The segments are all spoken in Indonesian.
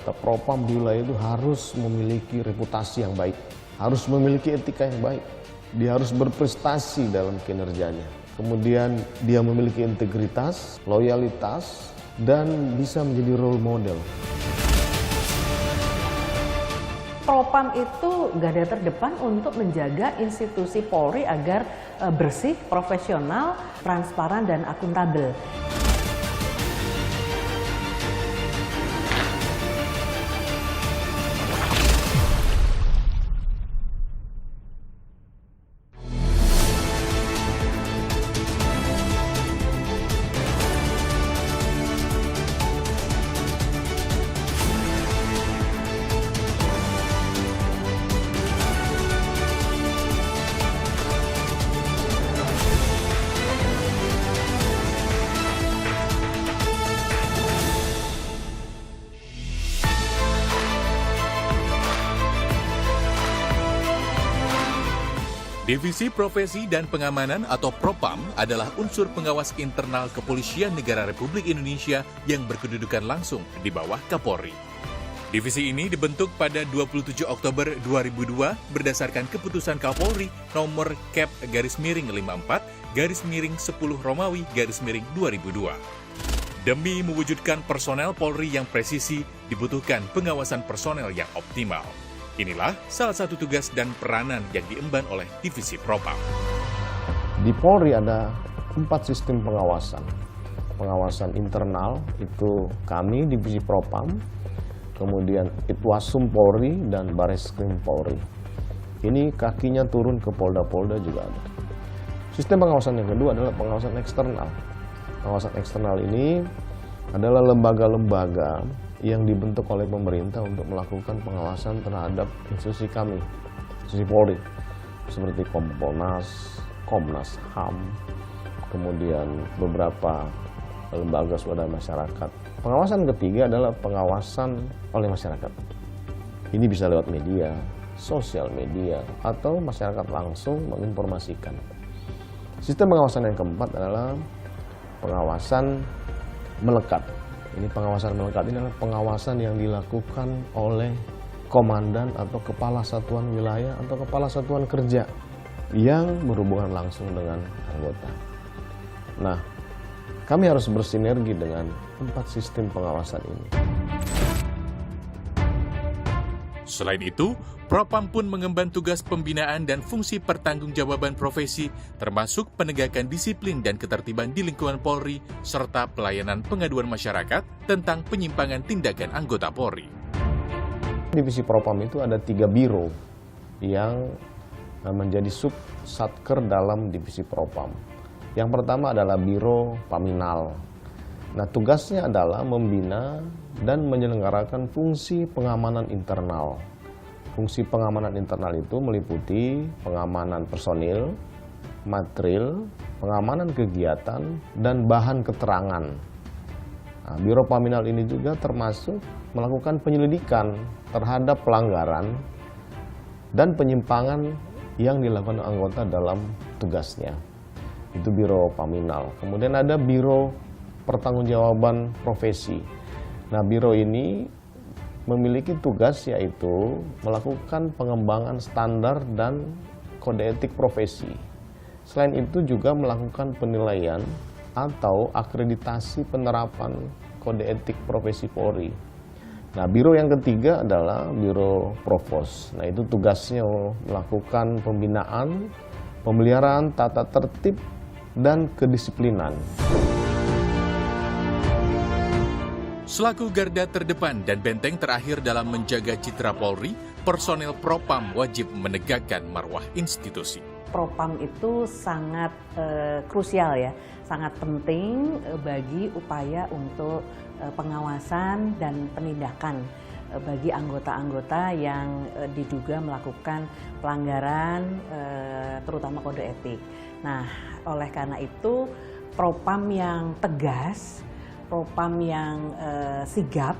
anggota Propam di wilayah itu harus memiliki reputasi yang baik, harus memiliki etika yang baik. Dia harus berprestasi dalam kinerjanya. Kemudian dia memiliki integritas, loyalitas, dan bisa menjadi role model. Propam itu garda terdepan untuk menjaga institusi Polri agar bersih, profesional, transparan, dan akuntabel. Divisi Profesi dan Pengamanan atau Propam adalah unsur pengawas internal Kepolisian Negara Republik Indonesia yang berkedudukan langsung di bawah Kapolri. Divisi ini dibentuk pada 27 Oktober 2002 berdasarkan keputusan Kapolri nomor Cap-54-10 Romawi-2002. Demi mewujudkan personel Polri yang presisi, dibutuhkan pengawasan personel yang optimal. Inilah salah satu tugas dan peranan yang diemban oleh Divisi Propam. Di Polri ada 4 sistem pengawasan. Pengawasan internal itu kami Divisi Propam, kemudian Itwasum Polri dan Bareskrim Polri. Ini kakinya turun ke Polda-Polda juga ada. Sistem pengawasan yang kedua adalah pengawasan eksternal. Pengawasan eksternal ini adalah lembaga-lembaga yang dibentuk oleh pemerintah untuk melakukan pengawasan terhadap institusi kami, institusi Polri, seperti Kompolnas, Komnas HAM, kemudian beberapa lembaga swadaya masyarakat. Pengawasan ketiga adalah pengawasan oleh masyarakat. Ini bisa lewat media, sosial media, atau masyarakat langsung menginformasikan. Sistem pengawasan yang keempat adalah pengawasan melekat. Ini pengawasan melekat ini adalah pengawasan yang dilakukan oleh komandan atau kepala satuan wilayah atau kepala satuan kerja yang berhubungan langsung dengan anggota. Nah, kami harus bersinergi dengan 4 sistem pengawasan ini. Selain itu, Propam pun mengemban tugas pembinaan dan fungsi pertanggungjawaban profesi, termasuk penegakan disiplin dan ketertiban di lingkungan Polri, serta pelayanan pengaduan masyarakat tentang penyimpangan tindakan anggota Polri. Divisi Propam itu ada 3 biro yang menjadi sub-satker dalam Divisi Propam. Yang pertama adalah Biro Paminal. Nah, tugasnya adalah membina dan menyelenggarakan fungsi pengamanan internal. Fungsi pengamanan internal itu meliputi pengamanan personil, material, pengamanan kegiatan, dan bahan keterangan. Nah, Biro Paminal ini juga termasuk melakukan penyelidikan terhadap pelanggaran dan penyimpangan yang dilakukan anggota dalam tugasnya. Itu Biro Paminal. Kemudian ada Biro Pertanggungjawaban Profesi. Nah, biro ini memiliki tugas yaitu melakukan pengembangan standar dan kode etik profesi. Selain itu juga melakukan penilaian atau akreditasi penerapan kode etik profesi Polri. Nah, biro yang ketiga adalah Biro Provos. Nah, itu tugasnya melakukan pembinaan, pemeliharaan tata tertib, dan kedisiplinan. Selaku garda terdepan dan benteng terakhir dalam menjaga citra Polri, personel Propam wajib menegakkan marwah institusi. Propam itu sangat krusial ya, sangat penting bagi upaya untuk pengawasan dan penindakan bagi anggota-anggota yang diduga melakukan pelanggaran terutama kode etik. Nah, oleh karena itu Propam yang tegas, Propam yang sigap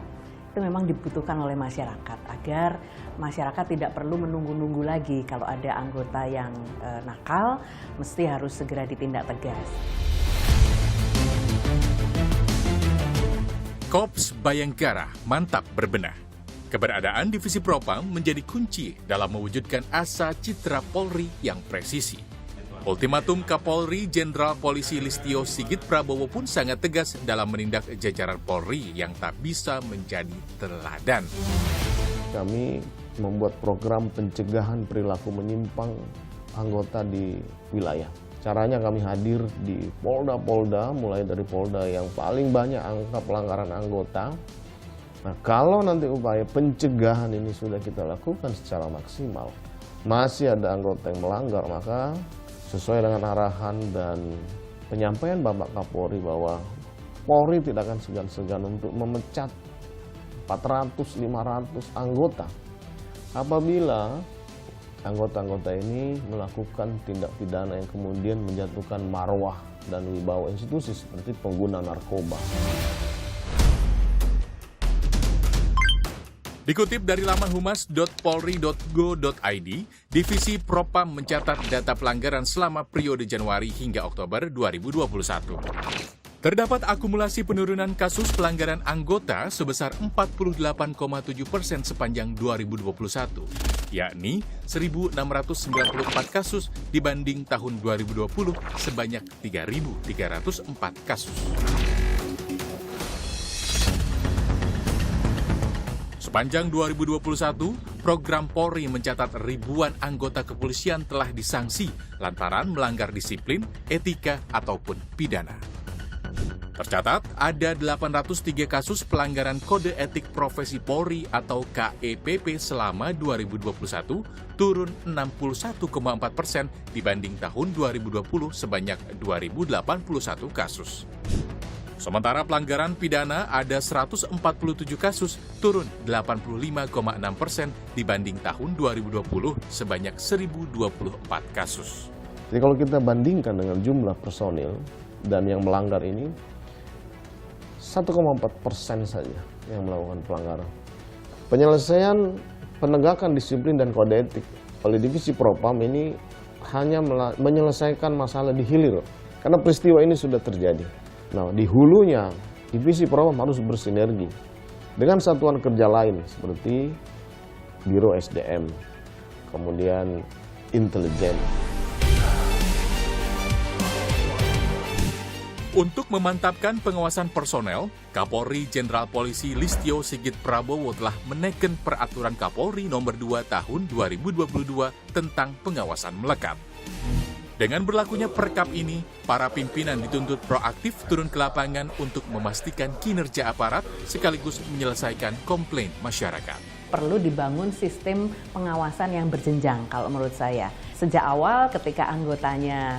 itu memang dibutuhkan oleh masyarakat agar masyarakat tidak perlu menunggu-nunggu lagi kalau ada anggota yang nakal, mesti harus segera ditindak tegas. Korps Bayangkara mantap berbenah. Keberadaan Divisi Propam menjadi kunci dalam mewujudkan asa citra Polri yang presisi. Ultimatum Kapolri Jenderal Polisi Listio Sigit Prabowo pun sangat tegas dalam menindak jajaran Polri yang tak bisa menjadi teladan. Kami membuat program pencegahan perilaku menyimpang anggota di wilayah. Caranya kami hadir di Polda-Polda, mulai dari Polda yang paling banyak angka pelanggaran anggota. Nah, kalau nanti upaya pencegahan ini sudah kita lakukan secara maksimal, masih ada anggota yang melanggar, maka sesuai dengan arahan dan penyampaian Bapak Kapolri bahwa Polri tidak akan segan-segan untuk memecat 400-500 anggota apabila anggota-anggota ini melakukan tindak pidana yang kemudian menjatuhkan marwah dan wibawa institusi seperti pengguna narkoba. Dikutip dari laman humas.polri.go.id, Divisi Propam mencatat data pelanggaran selama periode Januari hingga Oktober 2021. Terdapat akumulasi penurunan kasus pelanggaran anggota sebesar 48,7% sepanjang 2021, yakni 1.694 kasus dibanding tahun 2020 sebanyak 3.304 kasus. Sepanjang 2021, program Polri mencatat ribuan anggota kepolisian telah disanksi lantaran melanggar disiplin, etika, ataupun pidana. Tercatat ada 803 kasus pelanggaran kode etik profesi Polri atau KEPP selama 2021, turun 61,4% dibanding tahun 2020 sebanyak 2.081 kasus. Sementara pelanggaran pidana ada 147 kasus, turun 85,6% dibanding tahun 2020 sebanyak 1.024 kasus. Jadi kalau kita bandingkan dengan jumlah personil dan yang melanggar ini, 1,4% saja yang melakukan pelanggaran. Penyelesaian penegakan disiplin dan kode etik oleh Divisi Propam ini hanya menyelesaikan masalah di hilir, karena peristiwa ini sudah terjadi. Nah, di hulunya Divisi Propam harus bersinergi dengan satuan kerja lain seperti Biro SDM, kemudian intelijen. Untuk memantapkan pengawasan personel, Kapolri Jenderal Polisi Listio Sigit Prabowo telah menekan Peraturan Kapolri Nomor 2 Tahun 2022 tentang pengawasan melekat. Dengan berlakunya perkap ini, para pimpinan dituntut proaktif turun ke lapangan untuk memastikan kinerja aparat sekaligus menyelesaikan komplain masyarakat. Perlu dibangun sistem pengawasan yang berjenjang kalau menurut saya. Sejak awal ketika anggotanya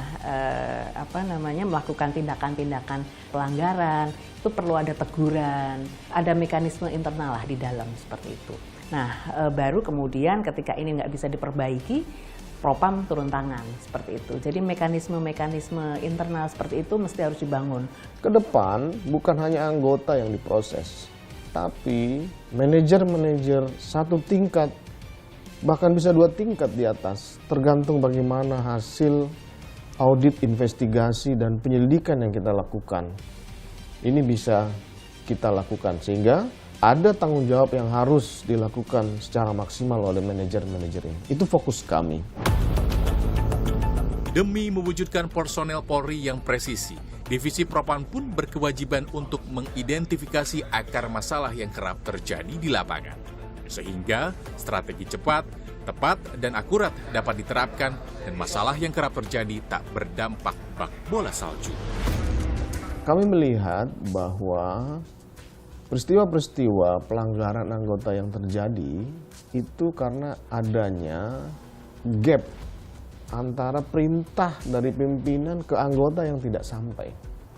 melakukan tindakan-tindakan pelanggaran, itu perlu ada teguran, ada mekanisme internal lah di dalam seperti itu. Nah, baru kemudian ketika ini nggak bisa diperbaiki, Propam turun tangan seperti itu. Jadi mekanisme-mekanisme internal seperti itu mesti harus dibangun. Ke depan bukan hanya anggota yang diproses, tapi manajer-manajer satu tingkat, bahkan bisa 2 tingkat di atas, tergantung bagaimana hasil audit, investigasi, dan penyelidikan yang kita lakukan. Ini bisa kita lakukan sehingga ada tanggung jawab yang harus dilakukan secara maksimal oleh manajer-manajer ini. Itu fokus kami. Demi mewujudkan personel Polri yang presisi, Divisi Propam pun berkewajiban untuk mengidentifikasi akar masalah yang kerap terjadi di lapangan. Sehingga strategi cepat, tepat, dan akurat dapat diterapkan dan masalah yang kerap terjadi tak berdampak bak bola salju. Kami melihat bahwa peristiwa-peristiwa pelanggaran anggota yang terjadi itu karena adanya gap antara perintah dari pimpinan ke anggota yang tidak sampai.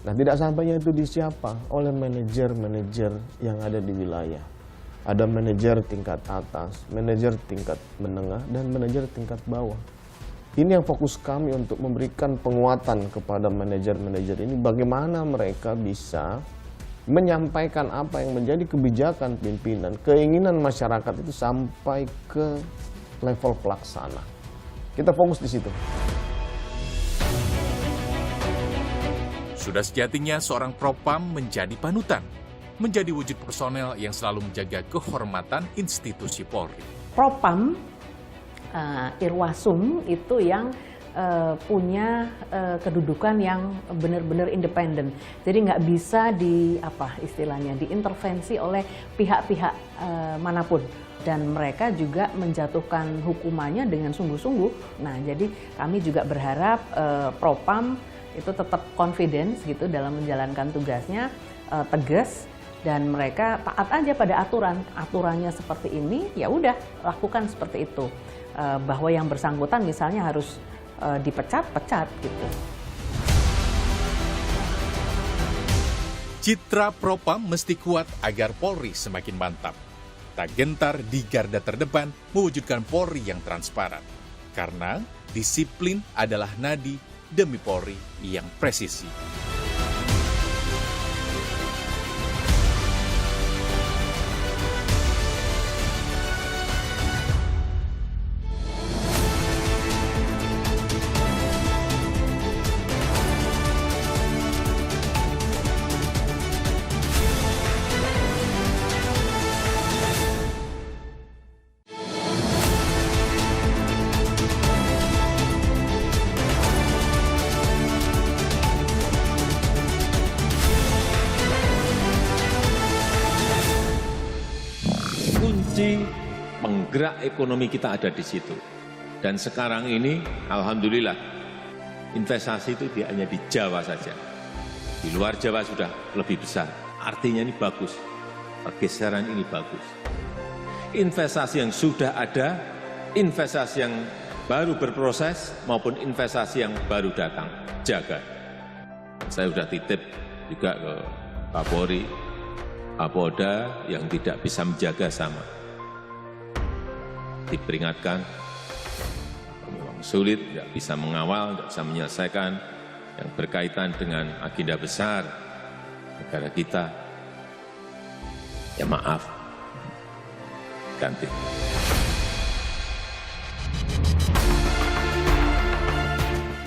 Nah, tidak sampainya itu di siapa? Oleh manajer-manajer yang ada di wilayah. Ada manajer tingkat atas, manajer tingkat menengah, dan manajer tingkat bawah. Ini yang fokus kami untuk memberikan penguatan kepada manajer-manajer ini, bagaimana mereka bisa menyampaikan apa yang menjadi kebijakan pimpinan, keinginan masyarakat itu sampai ke level pelaksana. Kita fokus di situ. Sudah sejatinya seorang Propam menjadi panutan. menjadi wujud personel yang selalu menjaga kehormatan institusi Polri. Propam, Irwasum itu yang punya kedudukan yang benar-benar independen. Jadi nggak bisa diintervensi oleh pihak-pihak manapun. Dan mereka juga menjatuhkan hukumannya dengan sungguh-sungguh. Nah, jadi kami juga berharap Propam itu tetap confidence gitu dalam menjalankan tugasnya, tegas, dan mereka taat aja pada aturannya seperti ini, ya udah lakukan seperti itu. Bahwa yang bersangkutan misalnya harus dipecat gitu. Citra Propam mesti kuat agar Polri semakin mantap. Tak gentar di garda terdepan mewujudkan Polri yang transparan. Karena disiplin adalah nadi demi Polri yang presisi. Kunci penggerak ekonomi kita ada di situ. Dan sekarang ini, alhamdulillah, investasi itu tidak hanya di Jawa saja. Di luar Jawa sudah lebih besar. Artinya ini bagus. Pergeseran ini bagus. Investasi yang sudah ada, investasi yang baru berproses, maupun investasi yang baru datang, jaga. Saya sudah titip juga ke Kapolri, Kapolda yang tidak bisa menjaga sama. Diperingatkan, memang sulit, tidak bisa mengawal, tidak bisa menyelesaikan yang berkaitan dengan agenda besar negara kita. Ya maaf, ganti.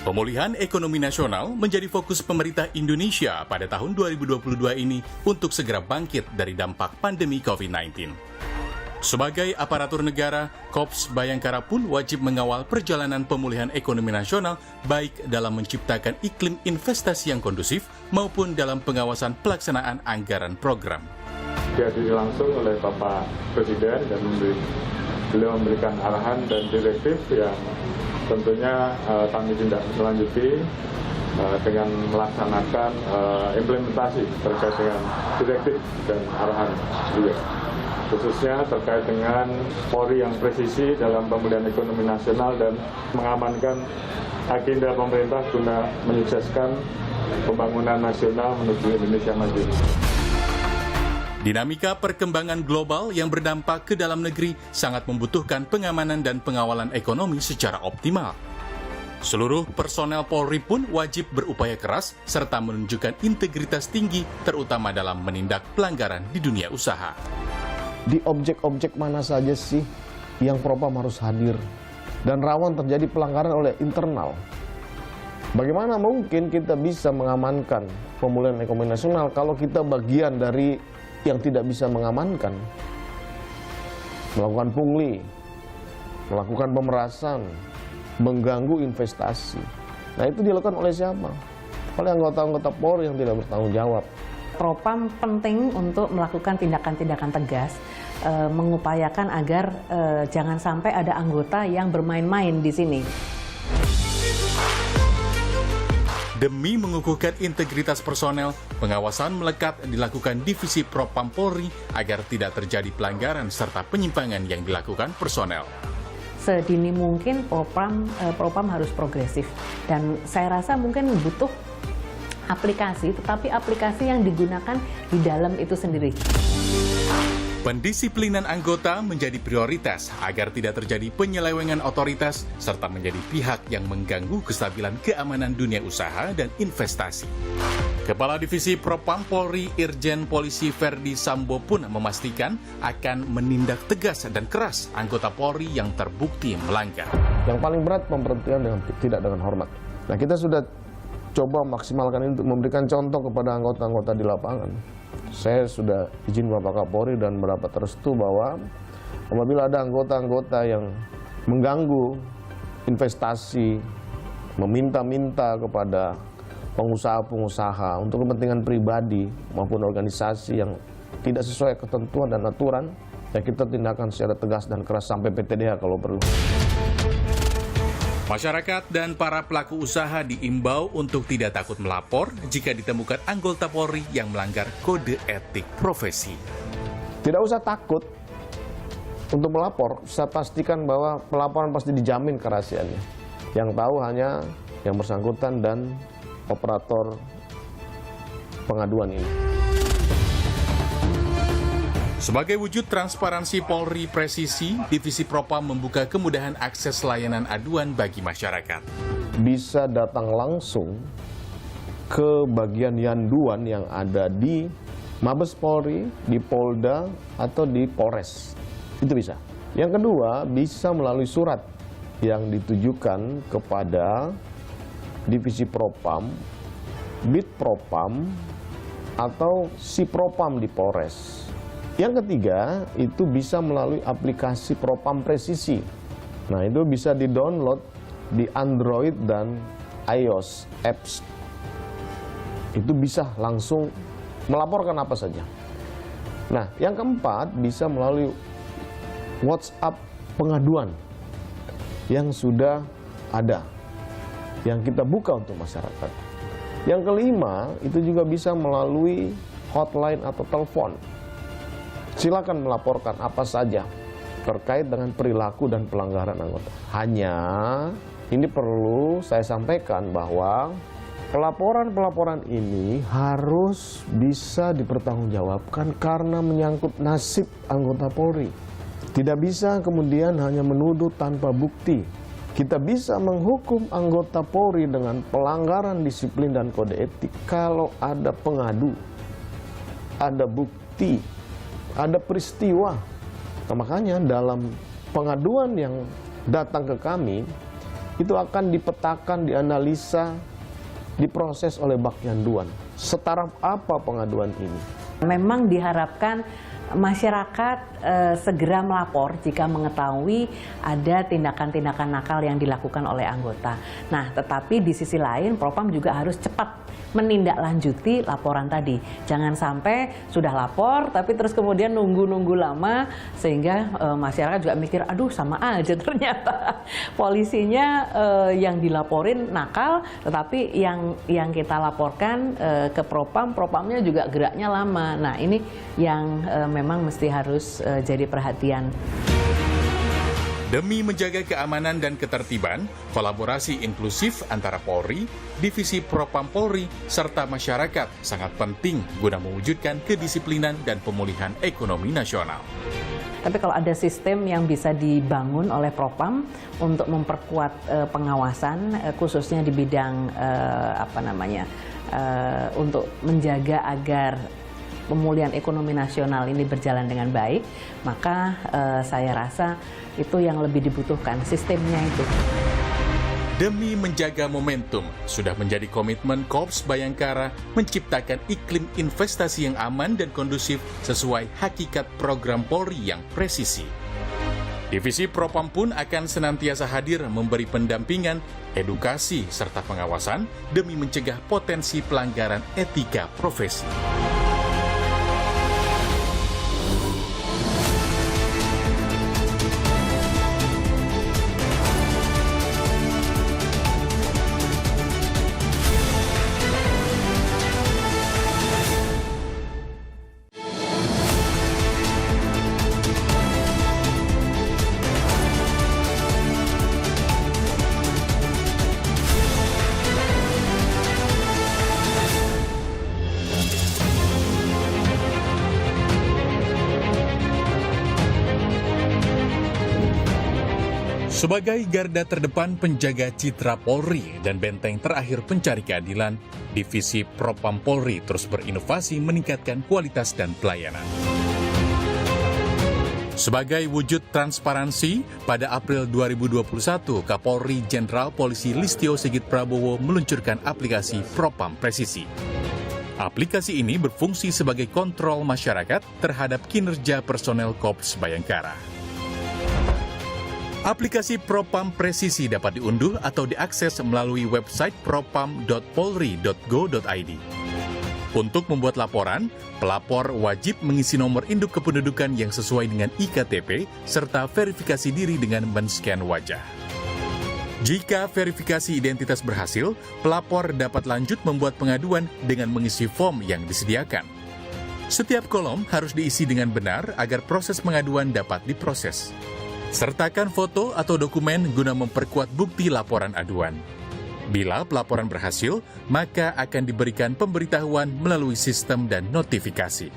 Pemulihan ekonomi nasional menjadi fokus pemerintah Indonesia pada tahun 2022 ini untuk segera bangkit dari dampak pandemi COVID-19. Sebagai aparatur negara, Korps Bayangkara pun wajib mengawal perjalanan pemulihan ekonomi nasional baik dalam menciptakan iklim investasi yang kondusif maupun dalam pengawasan pelaksanaan anggaran program. Dihadiri langsung oleh Bapak Presiden dan beliau memberikan arahan dan direktif yang tentunya kami tindak lanjuti dengan melaksanakan implementasi terkait dengan direktif dan arahan beliau. Khususnya terkait dengan Polri yang presisi dalam pemulihan ekonomi nasional dan mengamankan agenda pemerintah guna menyukseskan pembangunan nasional menuju Indonesia maju. Dinamika perkembangan global yang berdampak ke dalam negeri sangat membutuhkan pengamanan dan pengawalan ekonomi secara optimal. Seluruh personel Polri pun wajib berupaya keras serta menunjukkan integritas tinggi terutama dalam menindak pelanggaran di dunia usaha. Di objek-objek mana saja sih yang Propam harus hadir dan rawan terjadi pelanggaran oleh internal? Bagaimana mungkin kita bisa mengamankan pemulihan ekonomi nasional kalau kita bagian dari yang tidak bisa mengamankan, melakukan pungli, melakukan pemerasan, mengganggu investasi. Nah, itu dilakukan oleh siapa? Oleh anggota-anggota Polri yang tidak bertanggung jawab. Propam penting untuk melakukan tindakan-tindakan tegas, mengupayakan agar jangan sampai ada anggota yang bermain-main di sini. Demi mengukuhkan integritas personel, pengawasan melekat dilakukan Divisi Propam Polri agar tidak terjadi pelanggaran serta penyimpangan yang dilakukan personel. Sedini mungkin Propam harus progresif, dan saya rasa mungkin butuh aplikasi, tetapi aplikasi yang digunakan di dalam itu sendiri. Pendisiplinan anggota menjadi prioritas agar tidak terjadi penyelewengan otoritas serta menjadi pihak yang mengganggu kestabilan keamanan dunia usaha dan investasi. Kepala Divisi Propam Polri Irjen Polisi Verdi Sambo pun memastikan akan menindak tegas dan keras anggota Polri yang terbukti melanggar. Yang paling berat pemberhentian tidak dengan hormat. Nah, kita sudah coba maksimalkan ini untuk memberikan contoh kepada anggota-anggota di lapangan. saya sudah izin Bapak Kapolri dan mendapat restu bahwa apabila ada anggota-anggota yang mengganggu investasi, meminta-minta kepada pengusaha-pengusaha untuk kepentingan pribadi maupun organisasi yang tidak sesuai ketentuan dan aturan, ya kita tindakan secara tegas dan keras sampai PTDH kalau perlu. Masyarakat dan para pelaku usaha diimbau untuk tidak takut melapor jika ditemukan anggota Polri yang melanggar kode etik profesi. Tidak usah takut untuk melapor, saya pastikan bahwa pelaporan pasti dijamin kerahasiaannya. Yang tahu hanya yang bersangkutan dan operator pengaduan ini. Sebagai wujud transparansi Polri Presisi, Divisi Propam membuka kemudahan akses layanan aduan bagi masyarakat. Bisa datang langsung ke bagian yanduan yang ada di Mabes Polri, di Polda, atau di Polres. Itu bisa. Yang kedua, bisa melalui surat yang ditujukan kepada Divisi Propam, Bid Propam, atau Si Propam di Polres. Yang ketiga, itu bisa melalui aplikasi Propam Presisi. Nah, itu bisa di-download di Android dan iOS apps. Itu bisa langsung melaporkan apa saja. Nah, yang keempat, bisa melalui WhatsApp pengaduan yang sudah ada, yang kita buka untuk masyarakat. Yang kelima, itu juga bisa melalui hotline atau telepon. Silakan melaporkan apa saja terkait dengan perilaku dan pelanggaran anggota. Hanya ini perlu saya sampaikan bahwa pelaporan-pelaporan ini harus bisa dipertanggungjawabkan karena menyangkut nasib anggota Polri. Tidak bisa kemudian hanya menuduh tanpa bukti. Kita bisa menghukum anggota Polri dengan pelanggaran disiplin dan kode etik kalau ada pengadu, ada bukti, ada peristiwa. Nah, makanya dalam pengaduan yang datang ke kami, itu akan dipetakan, dianalisa, diproses oleh Bak Yanduan. Setaraf apa pengaduan ini? Memang diharapkan masyarakat segera melapor jika mengetahui ada tindakan-tindakan nakal yang dilakukan oleh anggota. Nah, tetapi di sisi lain Propam juga harus cepat menindaklanjuti laporan tadi. Jangan sampai sudah lapor tapi terus kemudian nunggu-nunggu lama sehingga masyarakat juga mikir, aduh sama aja ternyata polisinya yang dilaporin nakal, tetapi yang kita laporkan ke Propam, Propamnya juga geraknya lama. Nah, ini yang memang mesti harus jadi perhatian. Demi menjaga keamanan dan ketertiban, kolaborasi inklusif antara Polri, Divisi Propam Polri, serta masyarakat sangat penting guna mewujudkan kedisiplinan dan pemulihan ekonomi nasional. Tapi kalau ada sistem yang bisa dibangun oleh Propam untuk memperkuat pengawasan, khususnya di bidang untuk menjaga agar pemulihan ekonomi nasional ini berjalan dengan baik, maka saya rasa itu yang lebih dibutuhkan, sistemnya itu. Demi menjaga momentum, sudah menjadi komitmen Korps Bayangkara menciptakan iklim investasi yang aman dan kondusif sesuai hakikat program Polri yang presisi. Divisi Propam pun akan senantiasa hadir memberi pendampingan, edukasi, serta pengawasan demi mencegah potensi pelanggaran etika profesi. Sebagai garda terdepan penjaga citra Polri dan benteng terakhir pencari keadilan, Divisi Propam Polri terus berinovasi meningkatkan kualitas dan pelayanan. Sebagai wujud transparansi, pada April 2021, Kapolri Jenderal Polisi Listio Sigit Prabowo meluncurkan aplikasi Propam Presisi. Aplikasi ini berfungsi sebagai kontrol masyarakat terhadap kinerja personel Korps Bayangkara. Aplikasi Propam Presisi dapat diunduh atau diakses melalui website propam.polri.go.id. Untuk membuat laporan, pelapor wajib mengisi nomor induk kependudukan yang sesuai dengan IKTP serta verifikasi diri dengan men-scan wajah. Jika verifikasi identitas berhasil, pelapor dapat lanjut membuat pengaduan dengan mengisi form yang disediakan. Setiap kolom harus diisi dengan benar agar proses pengaduan dapat diproses. Sertakan foto atau dokumen guna memperkuat bukti laporan aduan. Bila pelaporan berhasil, maka akan diberikan pemberitahuan melalui sistem dan notifikasi.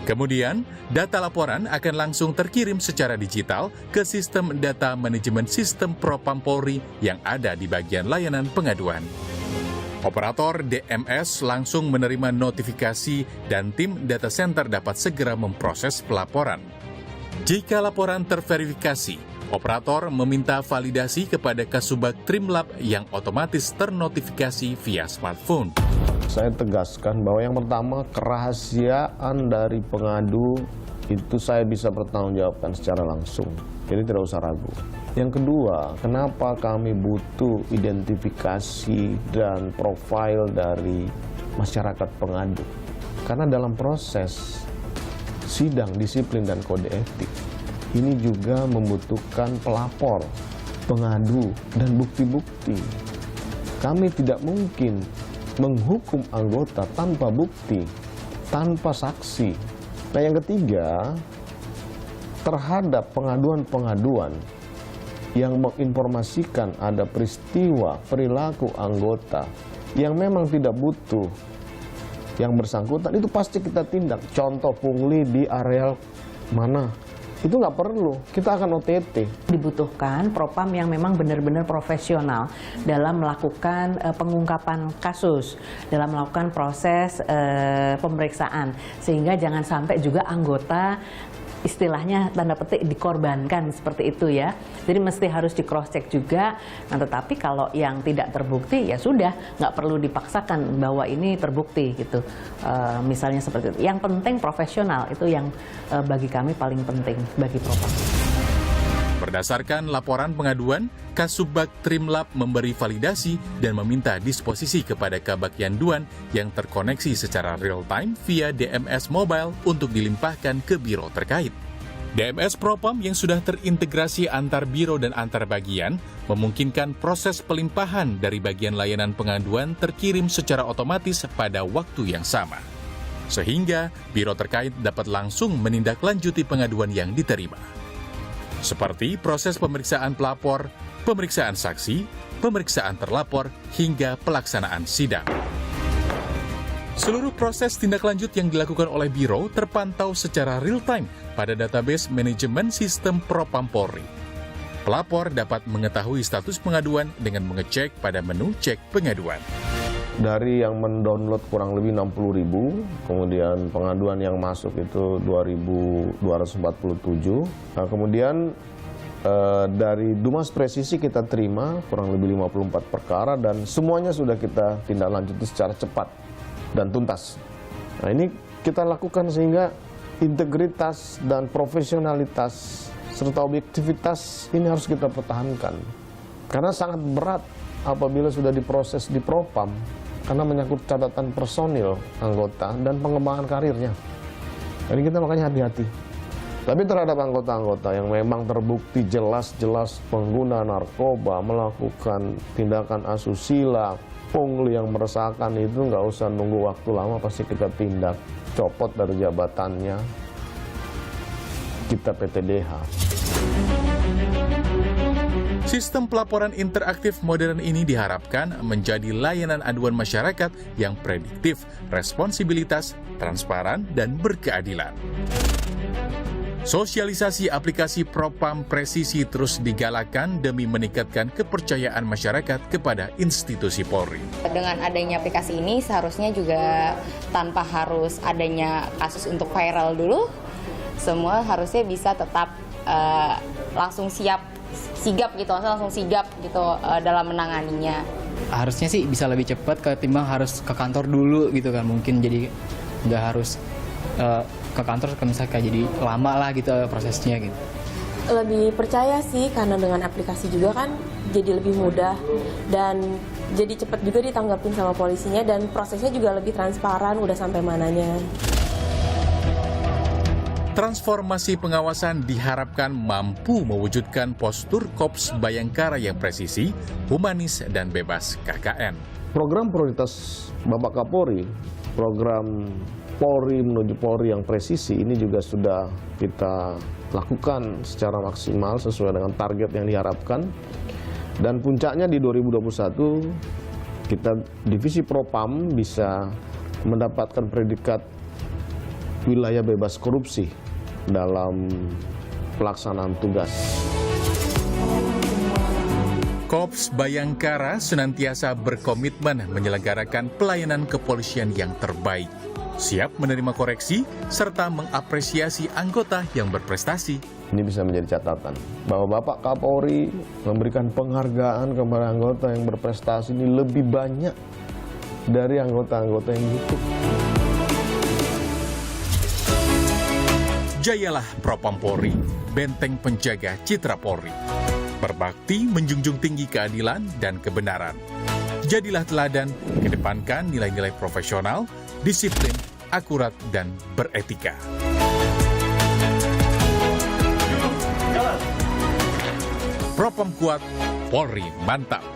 Kemudian, data laporan akan langsung terkirim secara digital ke sistem data manajemen sistem Propam Polri yang ada di bagian layanan pengaduan. Operator DMS langsung menerima notifikasi dan tim data center dapat segera memproses pelaporan. Jika laporan terverifikasi, operator meminta validasi kepada Kasubag Trimlab yang otomatis ternotifikasi via smartphone. Saya tegaskan bahwa yang pertama, kerahasiaan dari pengadu itu saya bisa bertanggungjawabkan secara langsung. Jadi tidak usah ragu. Yang kedua, kenapa kami butuh identifikasi dan profil dari masyarakat pengadu? Karena dalam proses sidang disiplin dan kode etik, ini juga membutuhkan pelapor, pengadu, dan bukti-bukti. Kami tidak mungkin menghukum anggota tanpa bukti, tanpa saksi. Nah, yang ketiga, terhadap pengaduan-pengaduan yang menginformasikan ada peristiwa perilaku anggota yang memang tidak butuh yang bersangkutan, itu pasti kita tindak. Contoh pungli di areal mana, itu nggak perlu, kita akan OTT. Dibutuhkan propam yang memang benar-benar profesional dalam melakukan pengungkapan kasus, dalam melakukan proses pemeriksaan, sehingga jangan sampai juga anggota istilahnya tanda petik dikorbankan seperti itu ya. Jadi mesti harus di cross check juga. Nah, tetapi kalau yang tidak terbukti ya sudah, nggak perlu dipaksakan bahwa ini terbukti gitu. Misalnya seperti itu. Yang penting profesional, itu yang bagi kami paling penting bagi propam. Berdasarkan laporan pengaduan, Kasubag Trimlab memberi validasi dan meminta disposisi kepada Kabag Yanduan yang terkoneksi secara real-time via DMS Mobile untuk dilimpahkan ke biro terkait. DMS Propam yang sudah terintegrasi antar biro dan antar bagian memungkinkan proses pelimpahan dari bagian layanan pengaduan terkirim secara otomatis pada waktu yang sama. Sehingga biro terkait dapat langsung menindaklanjuti pengaduan yang diterima. Seperti proses pemeriksaan pelapor, pemeriksaan saksi, pemeriksaan terlapor, hingga pelaksanaan sidang. Seluruh proses tindak lanjut yang dilakukan oleh Biro terpantau secara real-time pada database manajemen sistem Propam Polri. Pelapor dapat mengetahui status pengaduan dengan mengecek pada menu cek pengaduan. Dari yang mendownload kurang lebih 60.000, kemudian pengaduan yang masuk itu 2.247. Nah, kemudian dari Dumas Presisi kita terima kurang lebih 54 perkara dan semuanya sudah kita tindak lanjuti secara cepat dan tuntas. Nah, ini kita lakukan sehingga integritas dan profesionalitas serta objektivitas ini harus kita pertahankan. Karena sangat berat apabila sudah diproses di Propam, karena menyangkut catatan personil anggota dan pengembangan karirnya. Jadi kita makanya hati-hati. Tapi terhadap anggota-anggota yang memang terbukti jelas-jelas pengguna narkoba, melakukan tindakan asusila, pungli yang meresahkan, itu nggak usah nunggu waktu lama, pasti kita tindak. Copot dari jabatannya, kita PTDH. Sistem pelaporan interaktif modern ini diharapkan menjadi layanan aduan masyarakat yang prediktif, responsibilitas, transparan, dan berkeadilan. Sosialisasi aplikasi Propam Presisi terus digalakan demi meningkatkan kepercayaan masyarakat kepada institusi Polri. Dengan adanya aplikasi ini seharusnya juga tanpa harus adanya kasus untuk viral dulu, semua harusnya bisa tetap langsung sigap gitu dalam menanganinya. harusnya sih bisa lebih cepat ketimbang harus ke kantor dulu gitu kan, mungkin jadi nggak harus ke kantor misalnya kayak jadi lama lah gitu prosesnya gitu. Lebih percaya sih karena dengan aplikasi juga kan jadi lebih mudah dan jadi cepat juga ditanggapin sama polisinya dan prosesnya juga lebih transparan, udah sampai mananya. Transformasi pengawasan diharapkan mampu mewujudkan postur Korps Bayangkara yang presisi, humanis, dan bebas KKN. Program prioritas Bapak Kapolri, program Polri menuju Polri yang presisi ini juga sudah kita lakukan secara maksimal sesuai dengan target yang diharapkan. Dan puncaknya di 2021 kita Divisi Propam bisa mendapatkan predikat wilayah bebas korupsi dalam pelaksanaan tugas. Korps Bayangkara senantiasa berkomitmen menyelenggarakan pelayanan kepolisian yang terbaik, siap menerima koreksi serta mengapresiasi anggota yang berprestasi. Ini bisa menjadi catatan bahwa Bapak Kapolri memberikan penghargaan kepada anggota yang berprestasi ini lebih banyak dari anggota-anggota yang butuh. Jayalah Propam Polri, benteng penjaga citra Polri. Berbakti menjunjung tinggi keadilan dan kebenaran. Jadilah teladan, kedepankan nilai-nilai profesional, disiplin, akurat, dan beretika. Propam kuat, Polri mantap.